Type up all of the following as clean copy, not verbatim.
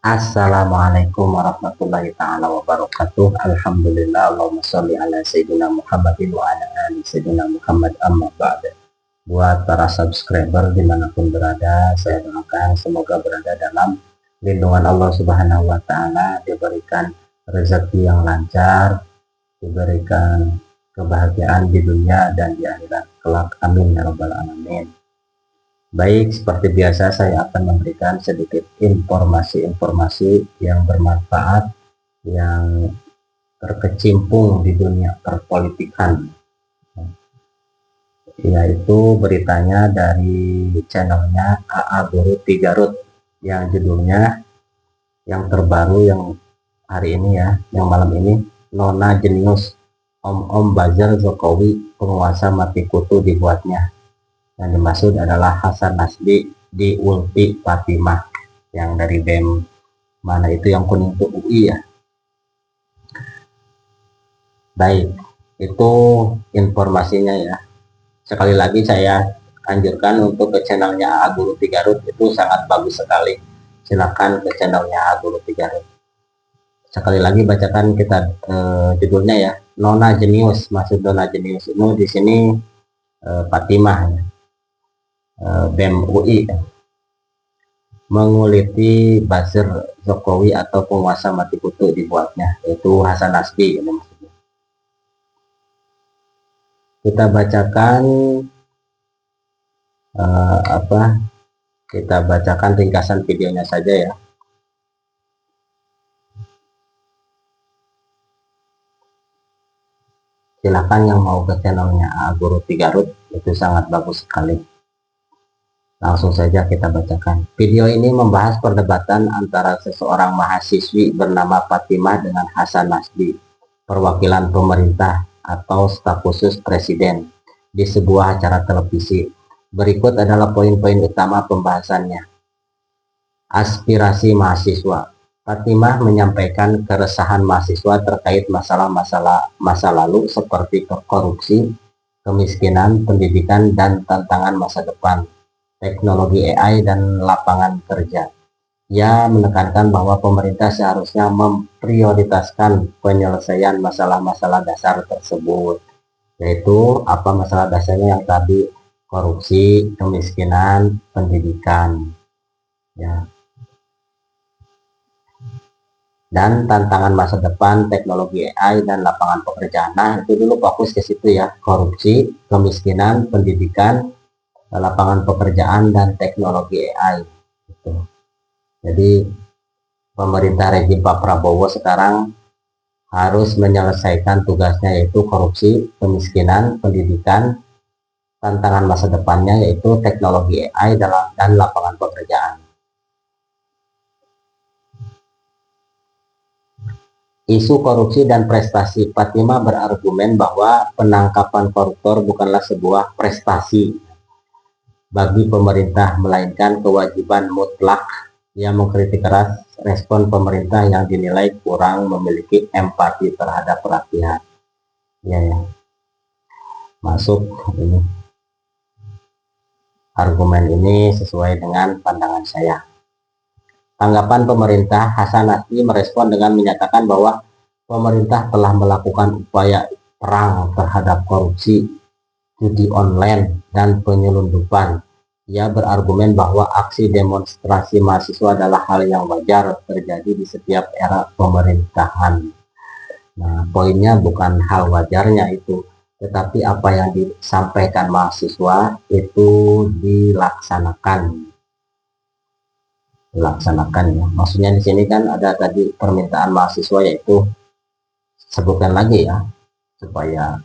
Assalamualaikum warahmatullahi ta'ala wabarakatuh. Alhamdulillah, Allahumma sholli ala Sayyidina Muhammadin wa ala ali Sayyidina Muhammad, amma ba'da. Buat para subscriber dimanapun berada, saya doakan semoga berada dalam lindungan Allah Subhanahu wa Ta'ala, diberikan rezeki yang lancar, diberikan kebahagiaan di dunia dan di akhirat kelak, amin ya rabbal alamin. Baik, seperti biasa saya akan memberikan sedikit informasi-informasi yang bermanfaat, yang terkecimpung di dunia perpolitikan, yaitu beritanya dari channelnya AA Guru Tigarut, yang judulnya yang terbaru yang hari ini ya, yang malam ini, Nona Jenius, Om Buzzer Jokowi penguasa mati kutu dibuatnya. Yang dimaksud adalah Hasan Nasbi di Ulti Fatimah, yang dari BEM mana itu yang kuning itu UI ya. Baik, itu informasinya ya. Sekali lagi saya anjurkan untuk ke channelnya AA Guru Tigarut, itu sangat bagus sekali. Silakan ke channelnya AA Guru Tigarut. Sekali lagi bacakan kita judulnya ya, Nona Jenius. Maksud Nona Jenius itu di sini Fatimah ya. BEM UI menguliti buzzer Jokowi atau penguasa mati kutu dibuatnya, yaitu Hasan Nasbi. Kita bacakan kita bacakan ringkasan videonya saja ya. Silakan yang mau ke channelnya AA Guru Tigarut, itu sangat bagus sekali. Langsung saja kita bacakan. Video ini membahas perdebatan antara seseorang mahasiswi bernama Fatimah dengan Hasan Nasbi, perwakilan pemerintah atau staf khusus presiden, di sebuah acara televisi. Berikut adalah poin-poin utama pembahasannya. Aspirasi mahasiswa. Fatimah menyampaikan keresahan mahasiswa terkait masa lalu seperti korupsi, kemiskinan, pendidikan, dan tantangan masa depan, teknologi AI, dan lapangan kerja. Ia menekankan bahwa pemerintah seharusnya memprioritaskan penyelesaian masalah-masalah dasar tersebut, yaitu apa masalah dasarnya yang tadi, korupsi, kemiskinan, pendidikan ya, dan tantangan masa depan, teknologi AI, dan lapangan pekerjaan. Nah, itu dulu fokus ke situ ya, korupsi, kemiskinan, pendidikan, lapangan pekerjaan, dan teknologi AI gitu. Jadi pemerintah rejim Pak Prabowo sekarang harus menyelesaikan tugasnya, yaitu korupsi, kemiskinan, pendidikan, tantangan masa depannya yaitu teknologi AI dan lapangan pekerjaan. Isu korupsi dan prestasi. Fatimah berargumen bahwa penangkapan koruptor bukanlah sebuah prestasi bagi pemerintah, melainkan kewajiban mutlak. Ia mengkritik keras respon pemerintah yang dinilai kurang memiliki empati terhadap rakyat. Ya. Masuk ini. Argumen ini sesuai dengan pandangan saya. Tanggapan pemerintah. Hasan Nasbi merespon dengan menyatakan bahwa pemerintah telah melakukan upaya perang terhadap korupsi, judi online, dan penyelundupan. Ia berargumen bahwa aksi demonstrasi mahasiswa adalah hal yang wajar terjadi di setiap era pemerintahan. Nah, poinnya bukan hal wajarnya itu, tetapi apa yang disampaikan mahasiswa itu dilaksanakan ya. Maksudnya di sini kan ada tadi permintaan mahasiswa, yaitu sebutkan lagi ya supaya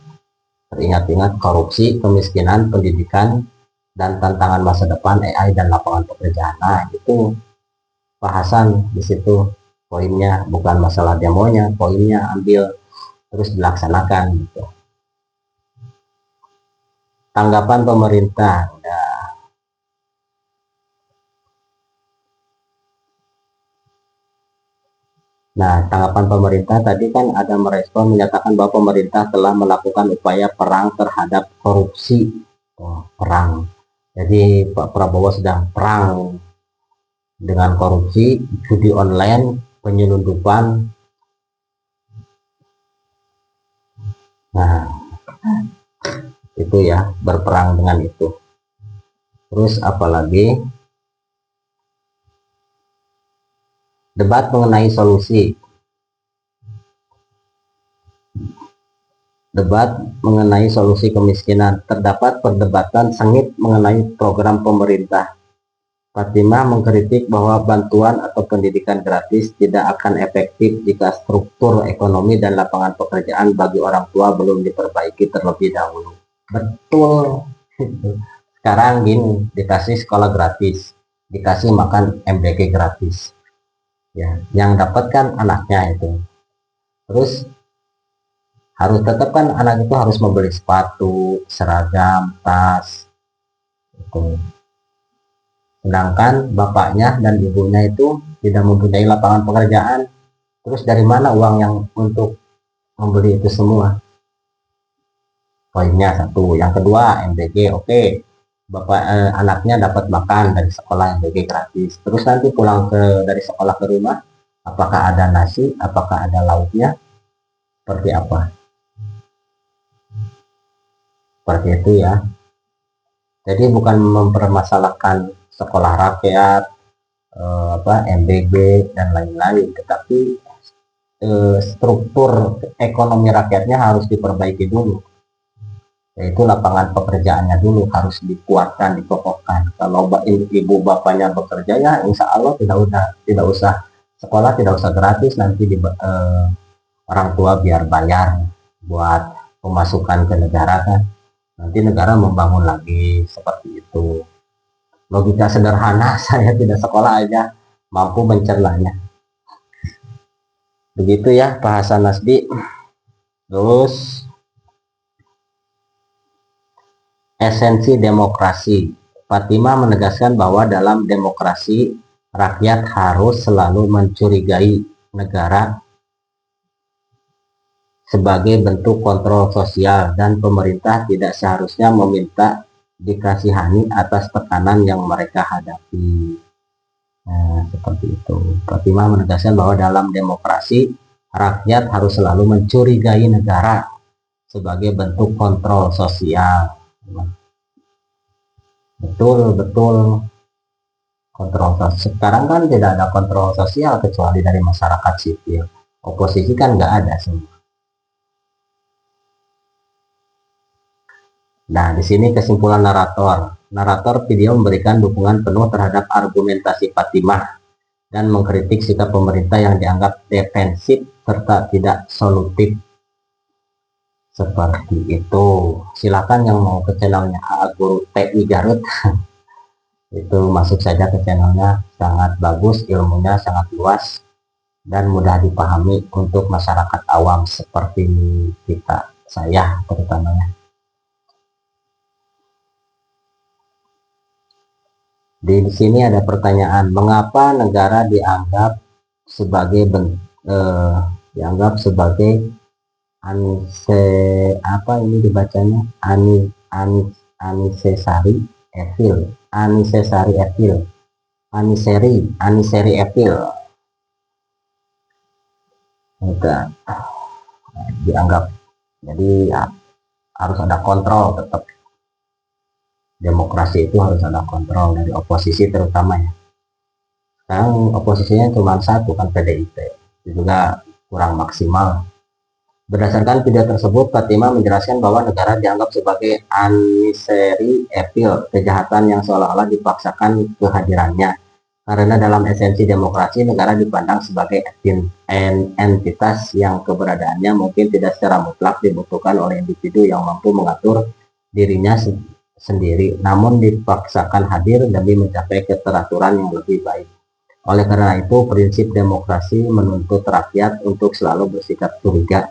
teringat-ingat, korupsi, kemiskinan, pendidikan, dan tantangan masa depan, AI, dan lapangan pekerjaan. Nah, itu bahasan di situ poinnya, bukan masalah demonya, poinnya ambil terus dilaksanakan gitu. Tanggapan pemerintah. Nah, tanggapan pemerintah tadi kan ada merespon menyatakan bahwa pemerintah telah melakukan upaya perang terhadap korupsi. Perang. Jadi Pak Prabowo sedang perang dengan korupsi, judi online, penyelundupan. Nah, itu ya, berperang dengan itu. Terus apalagi debat mengenai solusi. Debat mengenai solusi kemiskinan. Terdapat perdebatan sengit mengenai program pemerintah. Fatimah mengkritik bahwa bantuan atau pendidikan gratis tidak akan efektif jika struktur ekonomi dan lapangan pekerjaan bagi orang tua belum diperbaiki terlebih dahulu. Betul. Sekarang gini, dikasih sekolah gratis, dikasih makan MBG gratis. Ya, yang dapat kan anaknya itu. Terus harus tetap kan anak itu harus membeli sepatu, seragam, tas. Itu. Sedangkan bapaknya dan ibunya itu tidak mempunyai lapangan pekerjaan. Terus dari mana uang yang untuk membeli itu semua? Poinnya satu. Yang kedua, MBG oke. Bapak anaknya dapat makan dari sekolah MBG gratis. Terus nanti pulang dari sekolah ke rumah, apakah ada nasi, apakah ada lauknya, seperti apa? Seperti itu ya. Jadi bukan mempermasalahkan sekolah rakyat, MBG dan lain-lain, tetapi struktur ekonomi rakyatnya harus diperbaiki dulu, yaitu lapangan pekerjaannya dulu harus dikuatkan, dikokohkan. Kalau ibu bapaknya bekerja ya insya Allah tidak usah sekolah, tidak usah gratis, nanti orang tua biar bayar buat pemasukan ke negara kan, nanti negara membangun lagi, seperti itu. Logika sederhana, saya tidak sekolah aja mampu mencernanya. Begitu ya bahasa Nasbi. Terus esensi demokrasi. Fatimah menegaskan bahwa dalam demokrasi rakyat harus selalu mencurigai negara sebagai bentuk kontrol sosial dan pemerintah tidak seharusnya meminta dikasihani atas tekanan yang mereka hadapi. Nah, seperti itu. Fatimah menegaskan bahwa dalam demokrasi rakyat harus selalu mencurigai negara sebagai bentuk kontrol sosial. Betul kontrol sosial. Sekarang kan tidak ada kontrol sosial kecuali dari masyarakat sipil. Oposisi kan nggak ada semua. Nah, di sini kesimpulan narator. Narator video memberikan dukungan penuh terhadap argumentasi Fatimah dan mengkritik sikap pemerintah yang dianggap defensif serta tidak solutif. Seperti itu. Silakan yang mau ke channelnya Guru TI Garut itu masuk saja ke channelnya, sangat bagus, ilmunya sangat luas dan mudah dipahami untuk masyarakat awam seperti kita, saya terutamanya. Di sini ada pertanyaan, mengapa negara dianggap sebagai apa ini dibacanya Anisesari Evil dianggap, jadi ya, harus ada kontrol, tetap demokrasi itu harus ada kontrol dari oposisi terutama ya. Sekarang oposisinya cuma satu kan, PDIP, itu juga kurang maksimal. Berdasarkan video tersebut, Fatimah menjelaskan bahwa negara dianggap sebagai aniseri evil, kejahatan yang seolah-olah dipaksakan kehadirannya. Karena dalam esensi demokrasi, negara dipandang sebagai entitas yang keberadaannya mungkin tidak secara mutlak dibutuhkan oleh individu yang mampu mengatur dirinya sendiri, namun dipaksakan hadir demi mencapai keteraturan yang lebih baik. Oleh karena itu, prinsip demokrasi menuntut rakyat untuk selalu bersikap curiga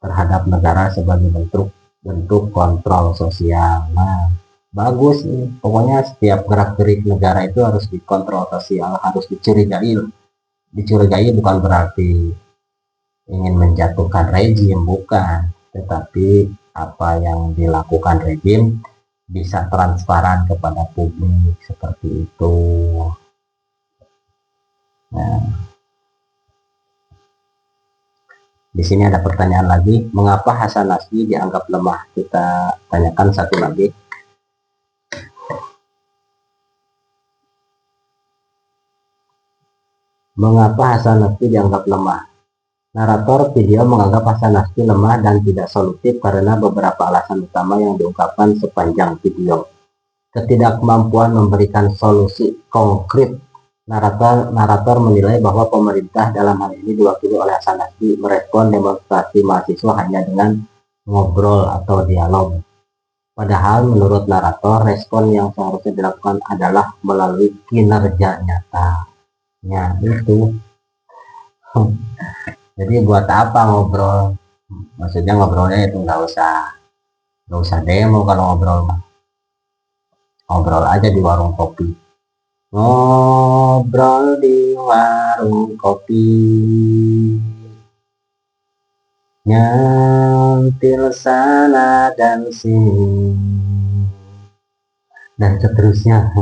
terhadap negara sebagai bentuk kontrol sosial. Nah, bagus nih. Pokoknya setiap gerak-gerik negara itu harus dikontrol sosial, harus dicurigai. Dicurigai bukan berarti ingin menjatuhkan rejim, bukan. Tetapi apa yang dilakukan rejim bisa transparan kepada publik, seperti itu. Nah, di sini ada pertanyaan lagi, mengapa Hasan Nasbi dianggap lemah? Kita tanyakan satu lagi. Mengapa Hasan Nasbi dianggap lemah? Narator video menganggap Hasan Nasbi lemah dan tidak solutif karena beberapa alasan utama yang diungkapkan sepanjang video. Ketidakmampuan memberikan solusi konkret. Narator menilai bahwa pemerintah, dalam hal ini diwakili oleh Hasan Nasbi, merespon demonstrasi mahasiswa hanya dengan ngobrol atau dialog. Padahal menurut narator, respon yang seharusnya dilakukan adalah melalui kinerja nyata. Ya, itu. Jadi buat apa ngobrol? Maksudnya ngobrolnya itu nggak usah demo. Kalau ngobrol aja di warung kopi. Ngobrol di warung kopi, nyentil sana dan sini, dan seterusnya.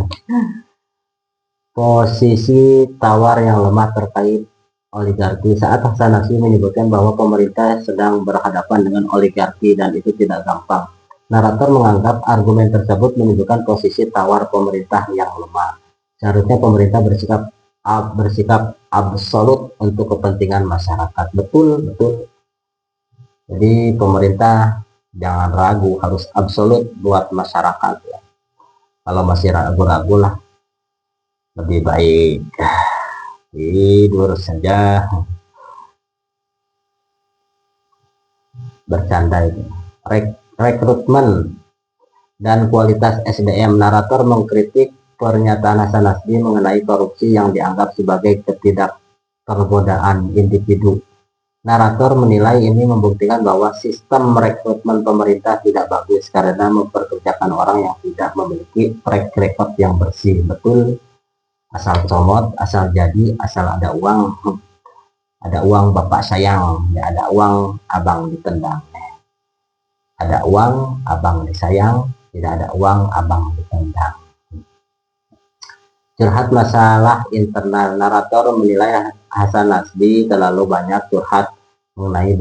Posisi tawar yang lemah terkait oligarki. Saat Hasan Nasbi menyebutkan bahwa pemerintah sedang berhadapan dengan oligarki dan itu tidak gampang, narator menganggap argumen tersebut menunjukkan posisi tawar pemerintah yang lemah. Seharusnya pemerintah bersikap absolut untuk kepentingan masyarakat. Betul. Jadi pemerintah jangan ragu, harus absolut buat masyarakat ya. Kalau masih ragu-ragu lah, lebih baik tidur saja. Bercanda itu. Rekrutmen dan kualitas SDM. Narator mengkritik pernyataan Hasan Nasbi mengenai korupsi yang dianggap sebagai ketidaktergodaan individu. Narator menilai ini membuktikan bahwa sistem rekrutmen pemerintah tidak bagus karena memperkerjakan orang yang tidak memiliki track record yang bersih. Betul. Asal comot, asal jadi, asal ada uang bapak sayang, ya ada uang abang ditendang. Ada uang abang disayang, tidak ada uang abang ditendang. Curhat masalah internal. Narator menilai Hasan Nasbi terlalu banyak curhat mengenai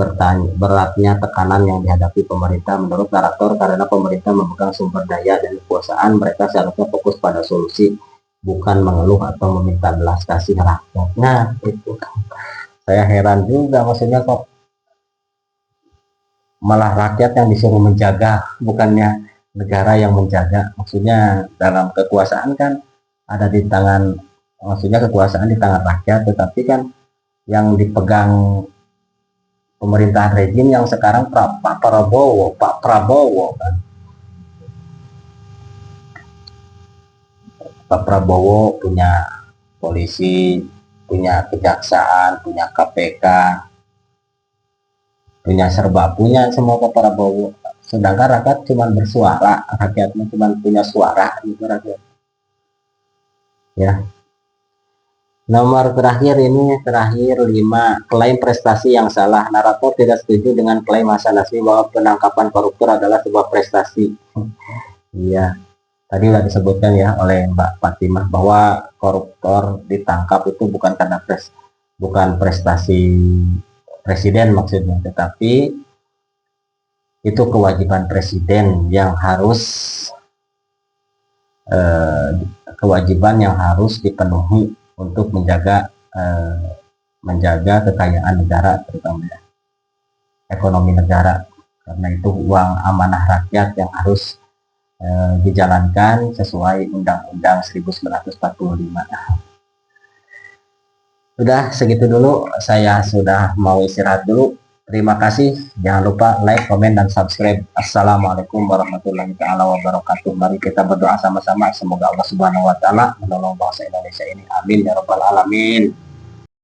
beratnya tekanan yang dihadapi pemerintah. Menurut narator, karena pemerintah memegang sumber daya dan kekuasaan, mereka seharusnya fokus pada solusi, bukan mengeluh atau meminta belas kasih rakyat. Nah, itu saya heran juga, maksudnya kok malah rakyat yang disuruh menjaga, bukannya negara yang menjaga. Maksudnya dalam kekuasaan kan ada di tangan, maksudnya kekuasaan di tangan rakyat, tetapi kan yang dipegang pemerintahan rejim yang sekarang Pak Prabowo kan. Pak Prabowo punya polisi, punya kejaksaan, punya KPK, punya serba, punya semua Pak Prabowo. Sedangkan rakyat cuma bersuara, rakyatnya cuma punya suara gitu rakyat. Ya. Nomor terakhir 5, klaim prestasi yang salah. Narator tidak setuju dengan klaim Hasan Nasbi bahwa penangkapan koruptor adalah sebuah prestasi. Iya. Tadi sudah disebutkan ya oleh Mbak Fatimah bahwa koruptor ditangkap itu bukan karena bukan prestasi presiden maksudnya, tetapi itu kewajiban presiden yang harus dipenuhi untuk menjaga kekayaan negara, terutama ekonomi negara, karena itu uang amanah rakyat yang harus dijalankan sesuai Undang-Undang 1945. Sudah segitu dulu, saya sudah mau istirahat dulu. Terima kasih, jangan lupa like, komen, dan subscribe. Assalamualaikum warahmatullahi wabarakatuh. Mari kita berdoa sama-sama, semoga Allah Subhanahu wa Ta'ala menolong bangsa Indonesia ini. Amin ya rabbal alamin.